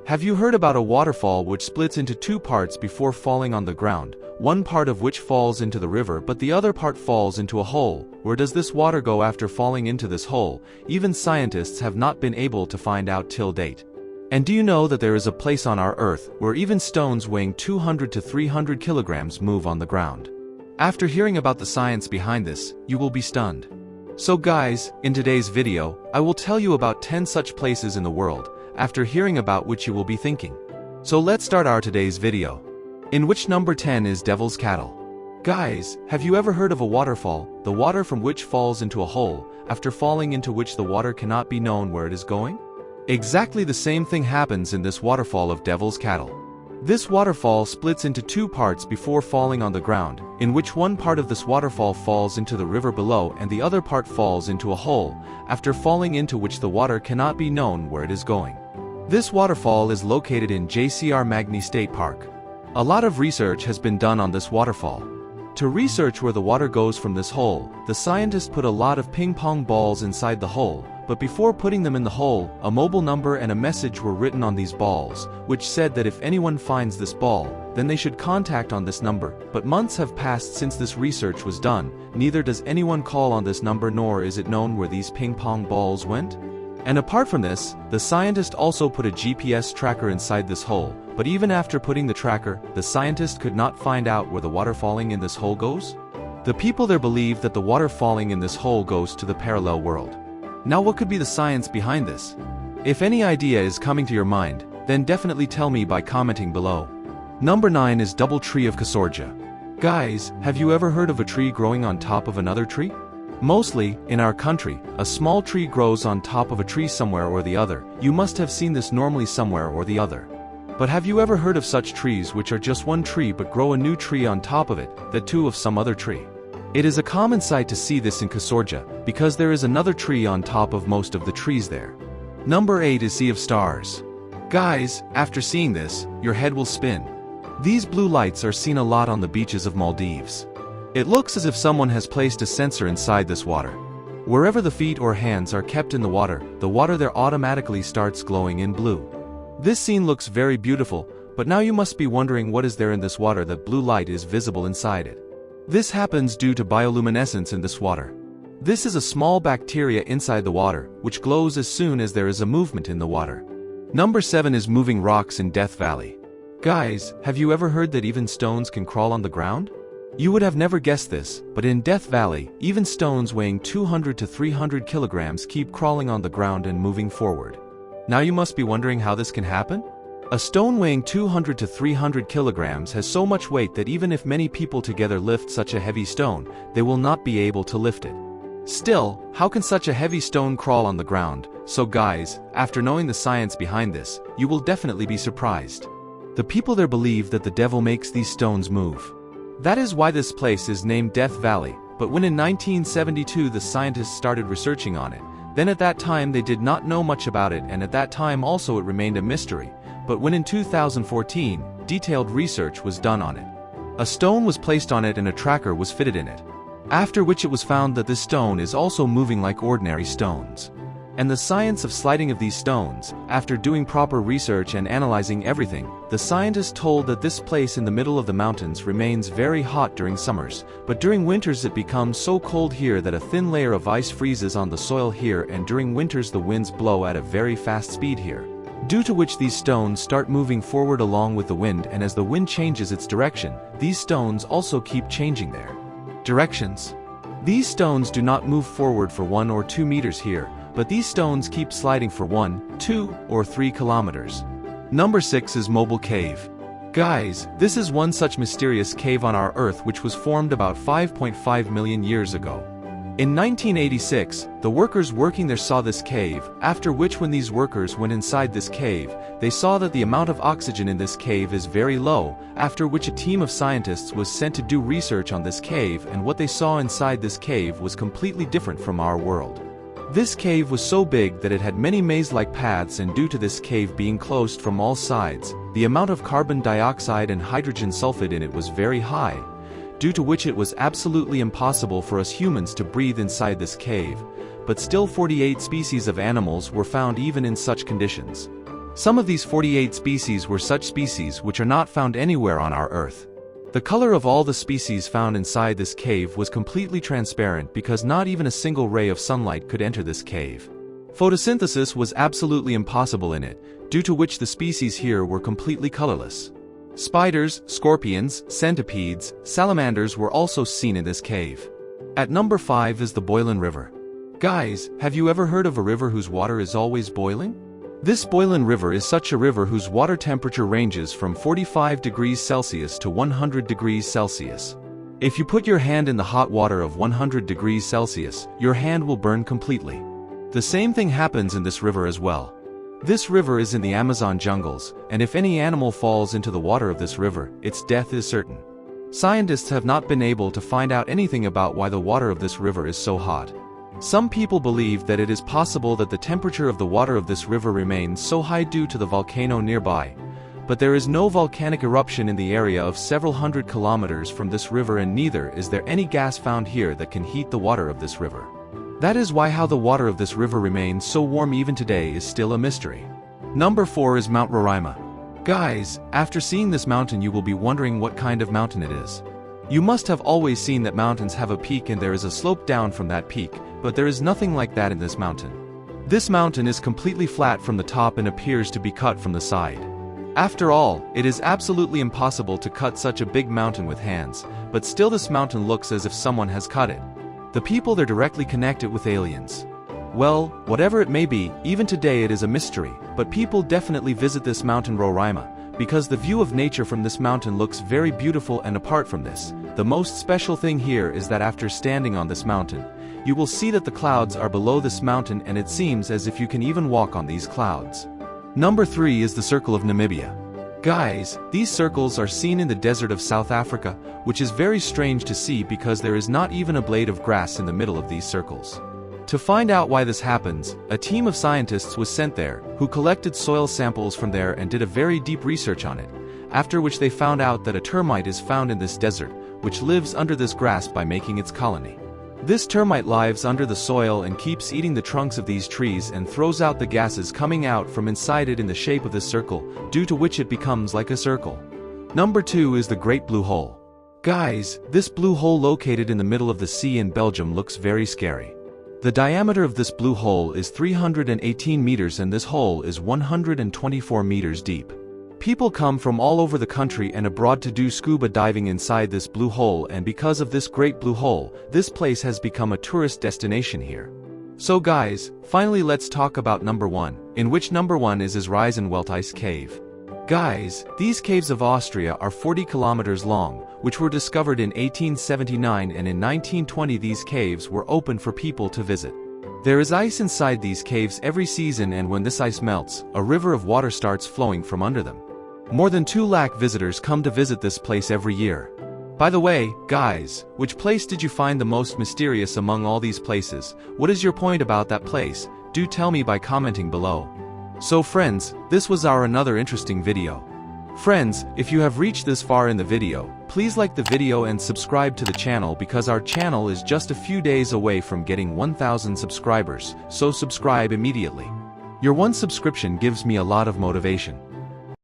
Have you heard about a waterfall which splits into two parts before falling on the ground, one part of which falls into the river but the other part falls into a hole? Where does this water go after falling into this hole? Even scientists have not been able to find out till date. And do you know that there is a place on our Earth where even stones weighing 200 to 300 kilograms move on the ground? After hearing about the science behind this, you will be stunned. So guys, in today's video, I will tell you about 10 such places in the world, after hearing about which you will be thinking. So let's start our today's video. In which number 10 is Devil's Cattle. Guys, have you ever heard of a waterfall, the water from which falls into a hole, after falling into which the water cannot be known where it is going? Exactly the same thing happens in this waterfall of Devil's Cattle. This waterfall splits into two parts before falling on the ground, in which one part of this waterfall falls into the river below and the other part falls into a hole, after falling into which the water cannot be known where it is going. This waterfall is located in JCR Magni State Park. A lot of research has been done on this waterfall. To research where the water goes from this hole, the scientists put a lot of ping pong balls inside the hole, but before putting them in the hole, a mobile number and a message were written on these balls, which said that if anyone finds this ball, then they should contact on this number. But months have passed since this research was done, neither does anyone call on this number nor is it known where these ping pong balls went. And apart from this, the scientist also put a GPS tracker inside this hole, but even after putting the tracker, the scientist could not find out where the water falling in this hole goes. The people there believe that the water falling in this hole goes to the parallel world. Now what could be the science behind this? If any idea is coming to your mind, then definitely tell me by commenting below. Number 9 is Doubletree of Casorgia. Guys, have you ever heard of a tree growing on top of another tree? Mostly, in our country, a small tree grows on top of a tree somewhere or the other. You must have seen this normally somewhere or the other. But have you ever heard of such trees which are just one tree but grow a new tree on top of it, that too of some other tree? It is a common sight to see this in Casorgia, because there is another tree on top of most of the trees there. Number 8 is Sea of Stars. Guys, after seeing this, your head will spin. These blue lights are seen a lot on the beaches of Maldives. It looks as if someone has placed a sensor inside this water. Wherever the feet or hands are kept in the water there automatically starts glowing in blue. This scene looks very beautiful, but now you must be wondering what is there in this water that blue light is visible inside it. This happens due to bioluminescence in this water. This is a small bacteria inside the water, which glows as soon as there is a movement in the water. Number 7 is Moving Rocks in Death Valley. Guys, have you ever heard that even stones can crawl on the ground? You would have never guessed this, but in Death Valley, even stones weighing 200 to 300 kilograms keep crawling on the ground and moving forward. Now you must be wondering how this can happen? A stone weighing 200 to 300 kilograms has so much weight that even if many people together lift such a heavy stone, they will not be able to lift it. Still, how can such a heavy stone crawl on the ground? So guys, after knowing the science behind this, you will definitely be surprised. The people there believe that the devil makes these stones move. That is why this place is named Death Valley, but when in 1972 the scientists started researching on it, then at that time they did not know much about it, and at that time also it remained a mystery. But when in 2014, detailed research was done on it. A stone was placed on it and a tracker was fitted in it. After which it was found that this stone is also moving like ordinary stones. And the science of sliding of these stones, after doing proper research and analyzing everything, the scientists told that this place in the middle of the mountains remains very hot during summers, but during winters it becomes so cold here that a thin layer of ice freezes on the soil here, and during winters the winds blow at a very fast speed here. Due to which these stones start moving forward along with the wind, and as the wind changes its direction, these stones also keep changing their directions. These stones do not move forward for 1 or 2 meters here, but these stones keep sliding for 1, 2, or 3 kilometers. Number 6 is Mobile Cave. Guys, this is one such mysterious cave on our Earth which was formed about 5.5 million years ago. In 1986, the workers working there saw this cave, after which when these workers went inside this cave, they saw that the amount of oxygen in this cave is very low, after which a team of scientists was sent to do research on this cave, and what they saw inside this cave was completely different from our world. This cave was so big that it had many maze-like paths, and due to this cave being closed from all sides, the amount of carbon dioxide and hydrogen sulfide in it was very high, due to which it was absolutely impossible for us humans to breathe inside this cave, but still 48 species of animals were found even in such conditions. Some of these 48 species were such species which are not found anywhere on our Earth. The color of all the species found inside this cave was completely transparent because not even a single ray of sunlight could enter this cave. Photosynthesis was absolutely impossible in it, due to which the species here were completely colorless. Spiders, scorpions, centipedes, salamanders were also seen in this cave. At number 5 is the Boilen River. Guys, have you ever heard of a river whose water is always boiling? This Boilen River is such a river whose water temperature ranges from 45 degrees Celsius to 100 degrees Celsius. If you put your hand in the hot water of 100 degrees Celsius, your hand will burn completely. The same thing happens in this river as well. This river is in the Amazon jungles, and if any animal falls into the water of this river, its death is certain. Scientists have not been able to find out anything about why the water of this river is so hot. Some people believe that it is possible that the temperature of the water of this river remains so high due to the volcano nearby, but there is no volcanic eruption in the area of several hundred kilometers from this river, and neither is there any gas found here that can heat the water of this river. That is why how the water of this river remains so warm even today is still a mystery. Number 4 is Mount Roraima. Guys, after seeing this mountain you will be wondering what kind of mountain it is. You must have always seen that mountains have a peak and there is a slope down from that peak, but there is nothing like that in this mountain. This mountain is completely flat from the top and appears to be cut from the side. After all, it is absolutely impossible to cut such a big mountain with hands, but still this mountain looks as if someone has cut it. The people there directly connect it with aliens. Well, whatever it may be, even today it is a mystery, but people definitely visit this mountain Roraima, because the view of nature from this mountain looks very beautiful, and apart from this, the most special thing here is that after standing on this mountain, you will see that the clouds are below this mountain and it seems as if you can even walk on these clouds. Number 3 is the Circle of Namibia. Guys, these circles are seen in the desert of South Africa, which is very strange to see because there is not even a blade of grass in the middle of these circles. To find out why this happens, a team of scientists was sent there, who collected soil samples from there and did a very deep research on it, after which they found out that a termite is found in this desert, which lives under this grass by making its colony. This termite lives under the soil and keeps eating the trunks of these trees and throws out the gases coming out from inside it in the shape of this circle, due to which it becomes like a circle. Number 2 is the Great Blue Hole. Guys, this blue hole located in the middle of the sea in Belgium looks very scary. The diameter of this blue hole is 318 meters and this hole is 124 meters deep. People come from all over the country and abroad to do scuba diving inside this blue hole, and because of this Great Blue Hole, this place has become a tourist destination here. So guys, finally let's talk about number 1, in which number 1 is Reisenweltice Cave. Guys, these caves of Austria are 40 kilometers long, which were discovered in 1879, and in 1920 these caves were open for people to visit. There is ice inside these caves every season, and when this ice melts, a river of water starts flowing from under them. More than 2 lakh visitors come to visit this place every year. By the way, guys, which place did you find the most mysterious among all these places? What is your point about that place? Do tell me by commenting below. So friends, this was our another interesting video. Friends, if you have reached this far in the video, please like the video and subscribe to the channel because our channel is just a few days away from getting 1,000 subscribers, so subscribe immediately. Your one subscription gives me a lot of motivation.